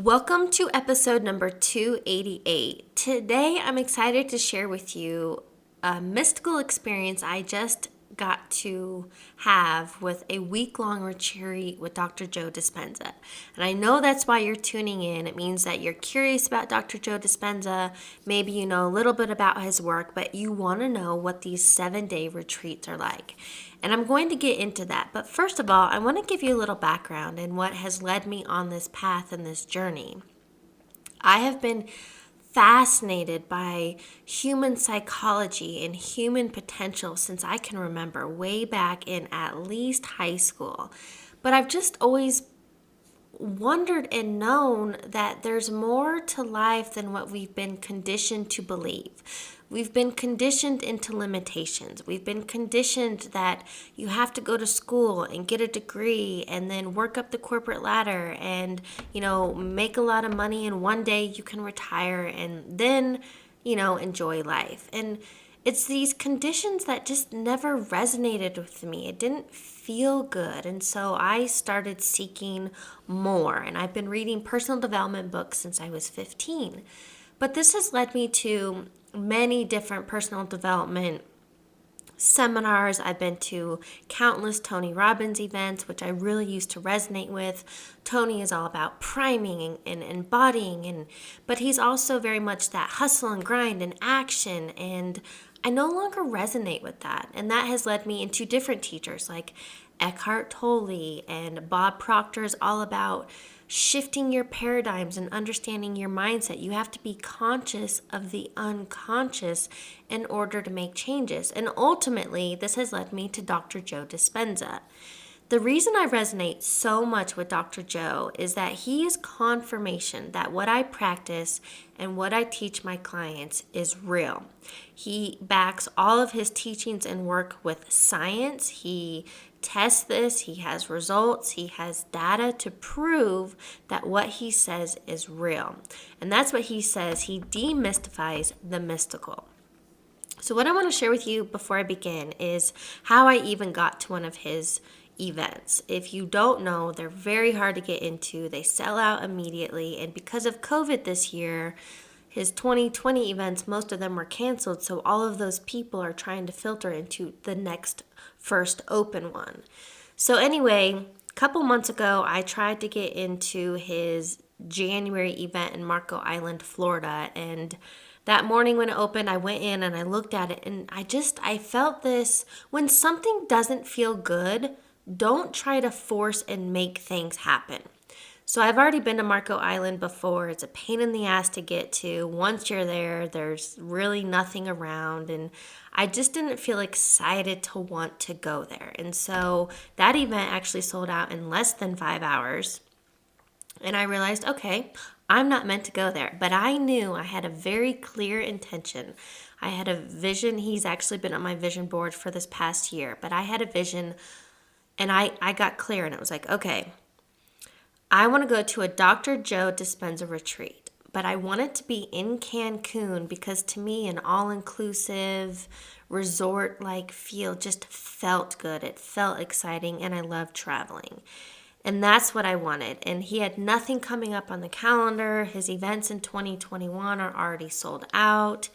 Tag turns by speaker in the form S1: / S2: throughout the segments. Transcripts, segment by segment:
S1: Welcome to episode number 288. Today I'm excited to share with you a mystical experience I just got to have with a week-long retreat with Dr. Joe Dispenza. And I know that's why you're tuning in. It means that you're curious about Dr. Joe Dispenza. Maybe you know a little bit about his work, but you want to know what these 7-day retreats are like. And I'm going to get into that. But first of all, I want to give you a little background in what has led me on this path and this journey. I have been fascinated by human psychology and human potential since I can remember, way back in at least high school. But I've just always wondered and known that there's more to life than what we've been conditioned to believe. We've been conditioned into limitations. We've been conditioned that you have to go to school and get a degree and then work up the corporate ladder and, make a lot of money, and one day you can retire and then, enjoy life. And it's these conditions that just never resonated with me. It didn't feel good. And so I started seeking more. And I've been reading personal development books since I was 15. But this has led me to many different personal development seminars. I've been to countless Tony Robbins events, which I really used to resonate with. Tony is all about priming and embodying, but he's also very much that hustle and grind and action, and I no longer resonate with that. And that has led me into different teachers like Eckhart Tolle, and Bob Proctor is all about shifting your paradigms and understanding your mindset. You have to be conscious of the unconscious in order to make changes. And ultimately, this has led me to Dr. Joe Dispenza. The reason I resonate so much with Dr. Joe is that he is confirmation that what I practice and what I teach my clients is real. He backs all of his teachings and work with science. He tests this, he has results, he has data to prove that what he says is real. And that's what he says. He demystifies the mystical. So what I want to share with you before I begin is how I even got to one of his events. If you don't know, they're very hard to get into. They sell out immediately. And because of COVID this year, his 2020 events, most of them were canceled. So all of those people are trying to filter into the next first open one. So anyway, a couple months ago, I tried to get into his January event in Marco Island, Florida. And that morning when it opened, I went in and I looked at it, and I felt this: when something doesn't feel good, don't try to force and make things happen. So I've already been to Marco Island before. It's a pain in the ass to get to. Once you're there, there's really nothing around, and I just didn't feel excited to want to go there. And so that event actually sold out in less than 5 hours. And I realized, okay, I'm not meant to go there. But I knew I had a very clear intention. I had a vision. He's actually been on my vision board for this past year. But I had a vision, and I got clear, and it was like, okay, I want to go to a Dr. Joe Dispenza retreat, but I want it to be in Cancun because to me, an all-inclusive resort-like feel just felt good. It felt exciting, and I love traveling. And that's what I wanted. And he had nothing coming up on the calendar. His events in 2021 are already sold out.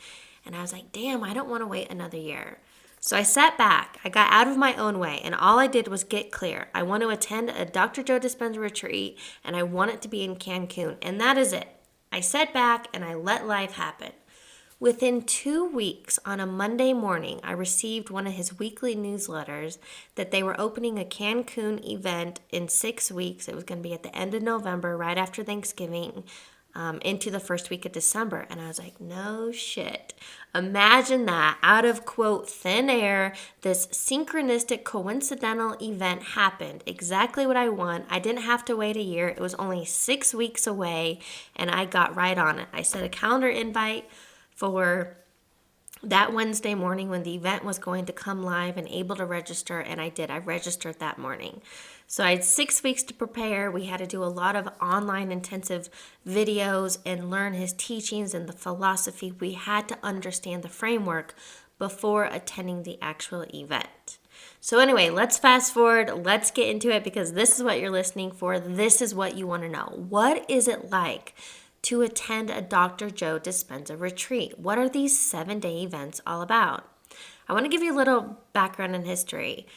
S1: And I was like, damn, I don't want to wait another year. So I sat back, I got out of my own way, and all I did was get clear. I want to attend a Dr. Joe Dispenza retreat, and I want it to be in Cancun, and that is it. I sat back and I let life happen. Within 2 weeks, on a Monday morning, I received one of his weekly newsletters that they were opening a Cancun event in 6 weeks. It was going to be at the end of November, right after Thanksgiving, into the first week of December. And I was like, no shit. Imagine that, out of, quote, thin air, this synchronistic, coincidental event happened. Exactly what I want. I didn't have to wait a year. It was only 6 weeks away, and I got right on it. I set a calendar invite for that Wednesday morning when the event was going to come live and able to register, and I did. I registered that morning. So I had 6 weeks to prepare. We had to do a lot of online intensive videos and learn his teachings and the philosophy. We had to understand the framework before attending the actual event. So anyway, let's fast forward. Let's get into it because this is what you're listening for. This is what you want to know. What is it like to attend a Dr. Joe Dispenza retreat? What are these 7-day events all about? I want to give you a little background and history.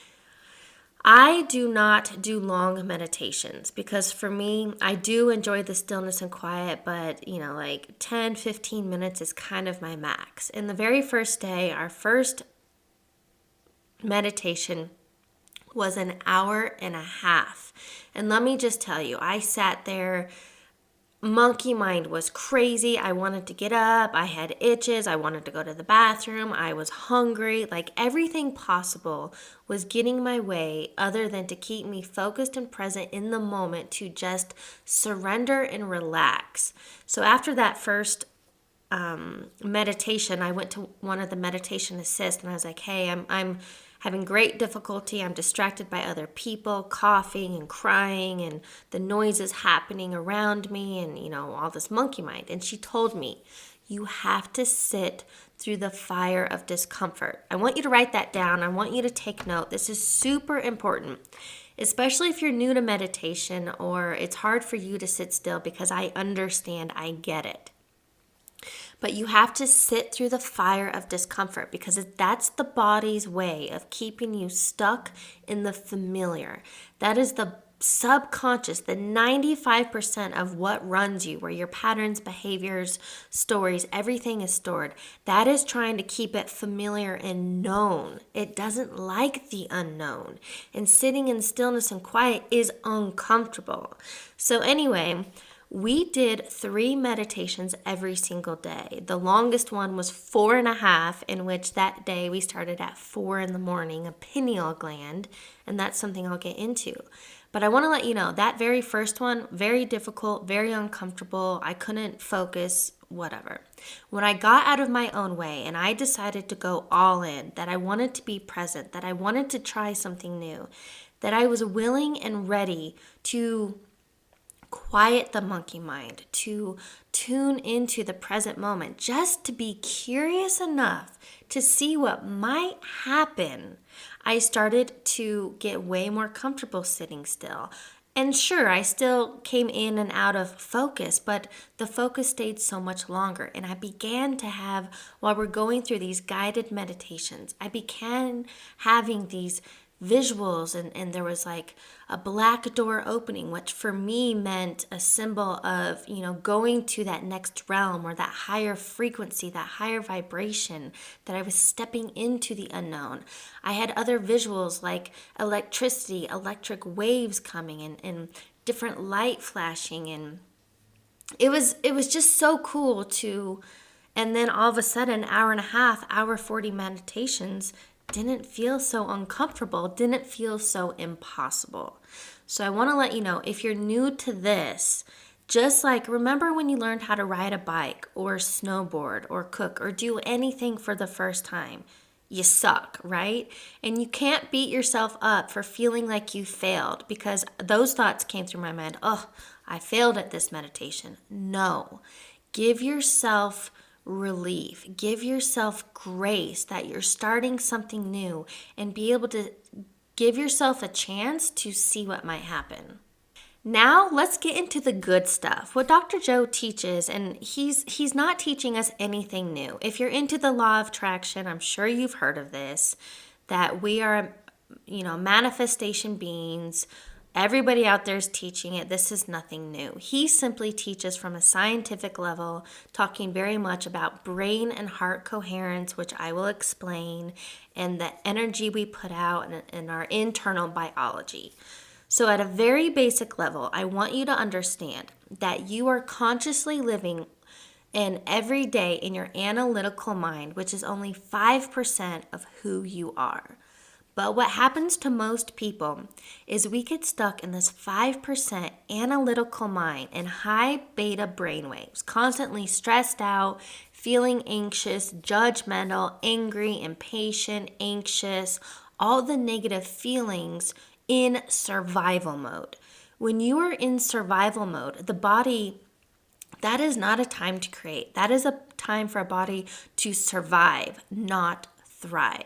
S1: I do not do long meditations because for me, I do enjoy the stillness and quiet, but like 10, 15 minutes is kind of my max. In the very first day, our first meditation was an hour and a half. And let me just tell you, I sat there. Monkey mind was crazy. I wanted to get up. I had itches. I wanted to go to the bathroom. I was hungry. Like everything possible was getting my way other than to keep me focused and present in the moment to just surrender and relax. So after that first meditation, I went to one of the meditation assists and I was like, hey, I'm having great difficulty. I'm distracted by other people, coughing and crying, and the noises happening around me, and all this monkey mind. And she told me, you have to sit through the fire of discomfort. I want you to write that down. I want you to take note. This is super important, especially if you're new to meditation or it's hard for you to sit still, because I understand, I get it. But you have to sit through the fire of discomfort because that's the body's way of keeping you stuck in the familiar. That is the subconscious, the 95% of what runs you, where your patterns, behaviors, stories, everything is stored. That is trying to keep it familiar and known. It doesn't like the unknown. And sitting in stillness and quiet is uncomfortable. So anyway, we did 3 meditations every single day. The longest one was 4.5, in which that day we started at 4 in the morning, a pineal gland, and that's something I'll get into. But I want to let you know, that very first one, very difficult, very uncomfortable. I couldn't focus, whatever. When I got out of my own way and I decided to go all in, that I wanted to be present, that I wanted to try something new, that I was willing and ready to quiet the monkey mind, to tune into the present moment, just to be curious enough to see what might happen, I started to get way more comfortable sitting still. And sure, I still came in and out of focus, but the focus stayed so much longer. And I began to have, while we're going through these guided meditations, I began having these visuals, and there was like a black door opening, which for me meant a symbol of going to that next realm, or that higher frequency, that higher vibration, that I was stepping into the unknown. I had other visuals like electricity, electric waves coming, and different light flashing, and it was just so cool to. And then all of a sudden, hour and a half, hour 40 meditations didn't feel so uncomfortable, didn't feel so impossible. So I want to let you know, if you're new to this, just like remember when you learned how to ride a bike or snowboard or cook or do anything for the first time, you suck, right? And you can't beat yourself up for feeling like you failed, because those thoughts came through my mind. Oh, I failed at this meditation. No, give yourself relief. Give yourself grace that you're starting something new, and be able to give yourself a chance to see what might happen. Now, let's get into the good stuff. What Dr. Joe teaches, and he's not teaching us anything new. If you're into the law of attraction, I'm sure you've heard of this, that we are, manifestation beings. Everybody out there is teaching it. This is nothing new. He simply teaches from a scientific level, talking very much about brain and heart coherence, which I will explain, and the energy we put out, and our internal biology. So at a very basic level, I want you to understand that you are consciously living in every day in your analytical mind, which is only 5% of who you are. But what happens to most people is we get stuck in this 5% analytical mind and high beta brainwaves, constantly stressed out, feeling anxious, judgmental, angry, impatient, anxious, all the negative feelings in survival mode. When you are in survival mode, the body, that is not a time to create. That is a time for a body to survive, not thrive.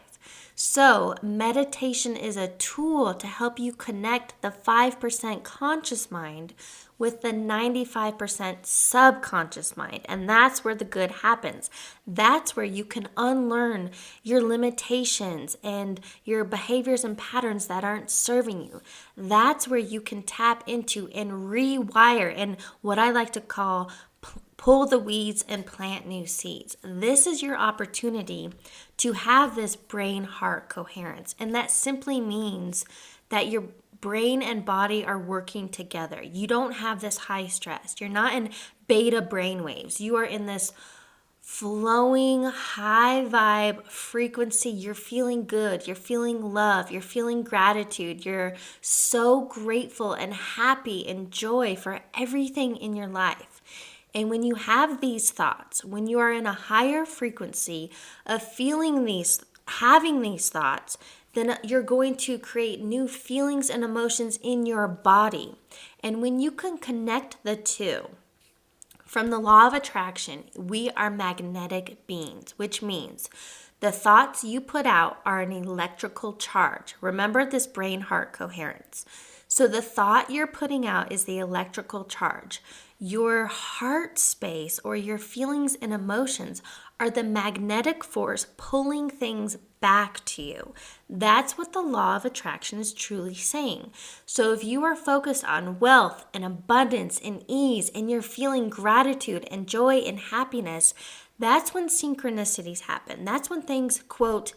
S1: So meditation is a tool to help you connect the 5% conscious mind with the 95% subconscious mind. And that's where the good happens. That's where you can unlearn your limitations and your behaviors and patterns that aren't serving you. That's where you can tap into and rewire and what I like to call pull the weeds and plant new seeds. This is your opportunity to have this brain-heart coherence. And that simply means that your brain and body are working together. You don't have this high stress. You're not in beta brain waves. You are in this flowing high vibe frequency. You're feeling good. You're feeling love. You're feeling gratitude. You're so grateful and happy and joy for everything in your life. And when you have these thoughts, when you are in a higher frequency of feeling these, having these thoughts, then you're going to create new feelings and emotions in your body. And when you can connect the two, from the law of attraction, we are magnetic beings, which means the thoughts you put out are an electrical charge. Remember this brain-heart coherence. So the thought you're putting out is the electrical charge. Your heart space or your feelings and emotions are the magnetic force pulling things back to you. That's what the law of attraction is truly saying. So if you are focused on wealth and abundance and ease and you're feeling gratitude and joy and happiness, that's when synchronicities happen. That's when things, quote,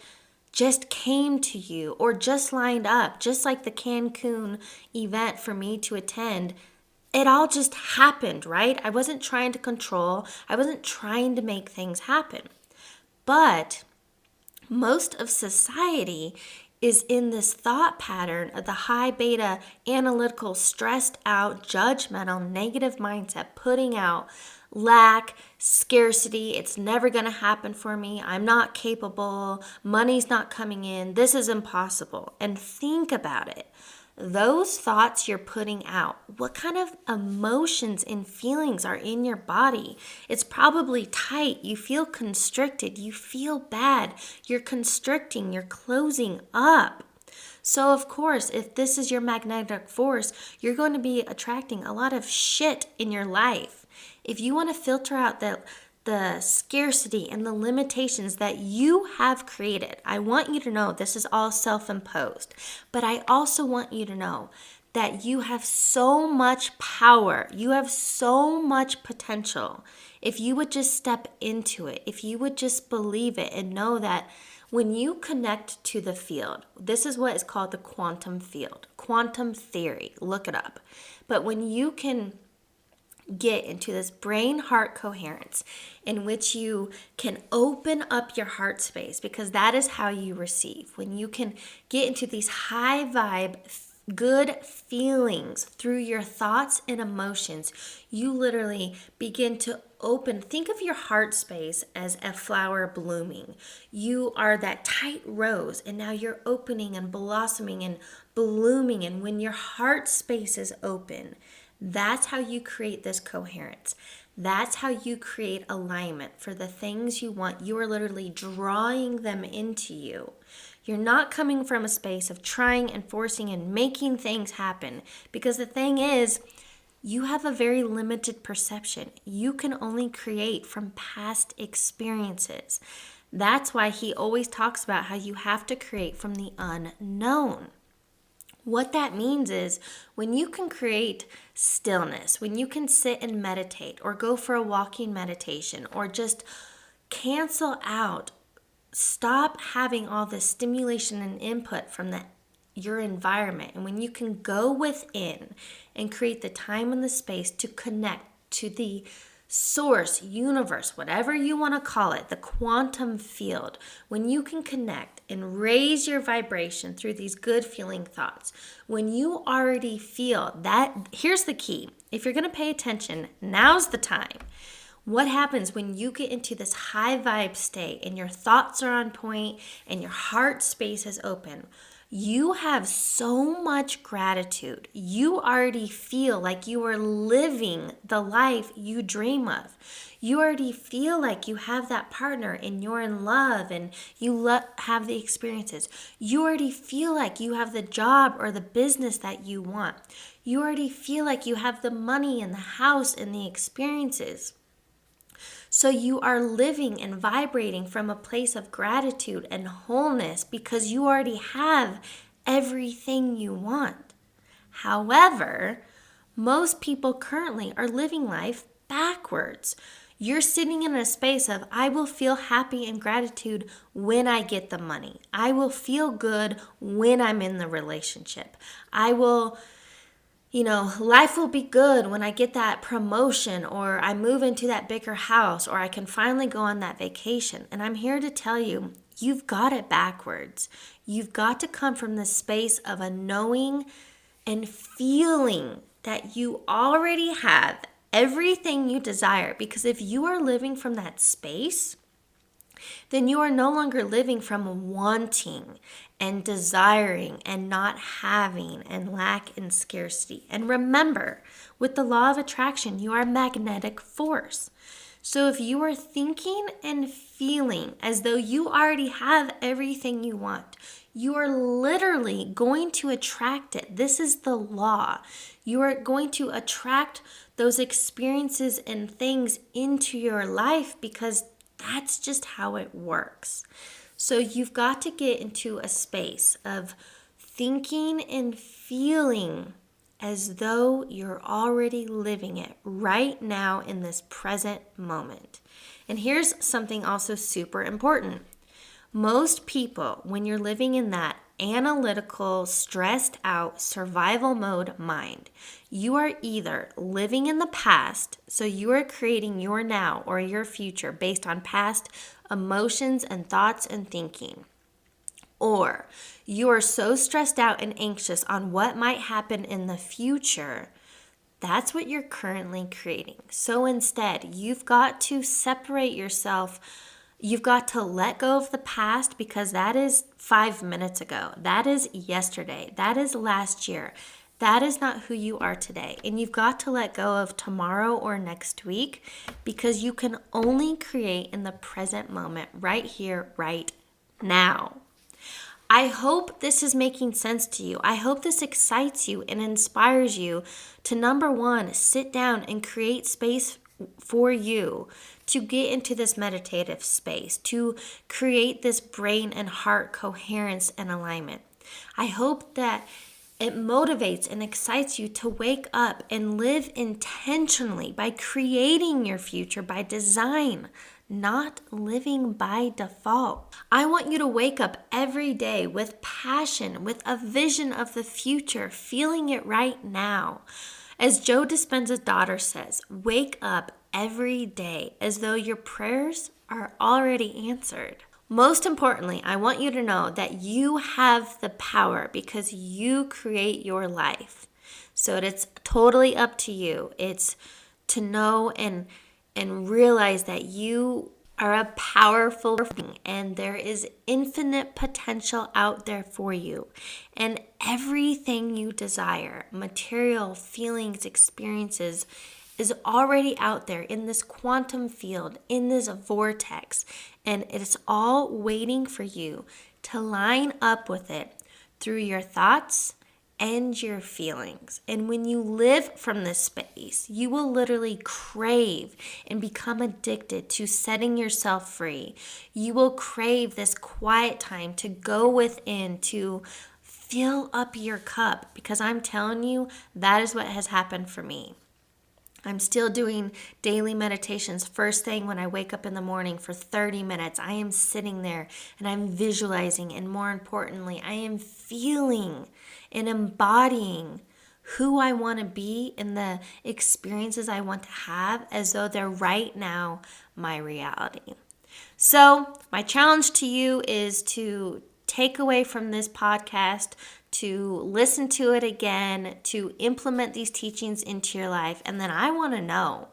S1: just came to you or just lined up, just like the Cancun event for me to attend. It all just happened, right? I wasn't trying to control. I wasn't trying to make things happen. But most of society is in this thought pattern of the high beta, analytical, stressed out, judgmental, negative mindset, putting out lack, scarcity, it's never going to happen for me, I'm not capable, money's not coming in, this is impossible. And think about it. Those thoughts you're putting out, what kind of emotions and feelings are in your body? It's probably tight. You feel constricted. You feel bad. You're constricting. You're closing up. So, of course, if this is your magnetic force, you're going to be attracting a lot of shit in your life. If you want to filter out the scarcity and the limitations that you have created. I want you to know this is all self-imposed, but I also want you to know that you have so much power. You have so much potential. If you would just step into it, if you would just believe it and know that when you connect to the field, this is what is called the quantum field, quantum theory, look it up. But when you can get into this brain-heart coherence in which you can open up your heart space, because that is how you receive. When you can get into these high vibe, good feelings through your thoughts and emotions, you literally begin to open. Think of your heart space as a flower blooming. You are that tight rose, and now you're opening and blossoming and blooming. And when your heart space is open, that's how you create this coherence. That's how you create alignment for the things you want. You are literally drawing them into you. You're not coming from a space of trying and forcing and making things happen, because the thing is, you have a very limited perception. You can only create from past experiences. That's why he always talks about how you have to create from the unknown. What that means is when you can create stillness, when you can sit and meditate or go for a walking meditation or just cancel out, stop having all this stimulation and input from your environment. And when you can go within and create the time and the space to connect to the source, universe, whatever you want to call it, the quantum field, when you can connect and raise your vibration through these good feeling thoughts, when you already feel that, here's the key. If you're going to pay attention, now's the time. What happens when you get into this high vibe state and your thoughts are on point and your heart space is open? you have so much gratitude. You already feel like you are living the life you dream of. You already feel like you have that partner and you're in love and you have the experiences. You already feel like you have the job or the business that you want. You already feel like you have the money and the house and the experiences. So you are living and vibrating from a place of gratitude and wholeness because you already have everything you want. However, most people currently are living life backwards. You're sitting in a space of, I will feel happy and gratitude when I get the money. I will feel good when I'm in the relationship. Life will be good when I get that promotion or I move into that bigger house or I can finally go on that vacation. And I'm here to tell you, you've got it backwards. You've got to come from the space of a knowing and feeling that you already have everything you desire. Because if you are living from that space, then you are no longer living from wanting and desiring and not having and lack and scarcity. And remember, with the law of attraction, you are a magnetic force. So if you are thinking and feeling as though you already have everything you want, you are literally going to attract it. This is the law. You are going to attract those experiences and things into your life because that's just how it works. So you've got to get into a space of thinking and feeling as though you're already living it right now in this present moment. And here's something also super important. Most people, when you're living in that analytical, stressed out, survival mode mind, you are either living in the past, so you are creating your now or your future based on past emotions and thoughts and thinking, or you are so stressed out and anxious on what might happen in the future. That's what you're currently creating. So instead, you've got to separate yourself. You've got to let go of the past because that is 5 minutes ago. That is yesterday. That is last year. That is not who you are today. And you've got to let go of tomorrow or next week because you can only create in the present moment, right here, right now. I hope this is making sense to you. I hope this excites you and inspires you to, number one, sit down and create space for you to get into this meditative space, to create this brain and heart coherence and alignment. I hope that it motivates and excites you to wake up and live intentionally by creating your future by design, not living by default. I want you to wake up every day with passion, with a vision of the future, feeling it right now. As Joe Dispenza's daughter says, wake up every day as though your prayers are already answered. Most importantly, I want you to know that you have the power because you create your life. So it's totally up to you. It's to know and realize that you are a powerful being and there is infinite potential out there for you. And everything you desire, material, feelings, experiences, is already out there in this quantum field, in this vortex. And it's all waiting for you to line up with it through your thoughts and your feelings. And when you live from this space, you will literally crave and become addicted to setting yourself free. You will crave this quiet time to go within, to fill up your cup, because I'm telling you, that is what has happened for me. I'm still doing daily meditations first thing when I wake up in the morning for 30 minutes. I am sitting there and I'm visualizing, and more importantly, I am feeling and embodying who I want to be and the experiences I want to have as though they're right now my reality. So my challenge to you is to take away from this podcast, to listen to it again, to implement these teachings into your life. And then I want to know,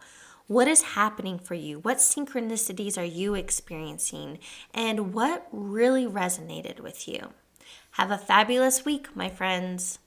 S1: what is happening for you? What synchronicities are you experiencing? And what really resonated with you? Have a fabulous week, my friends.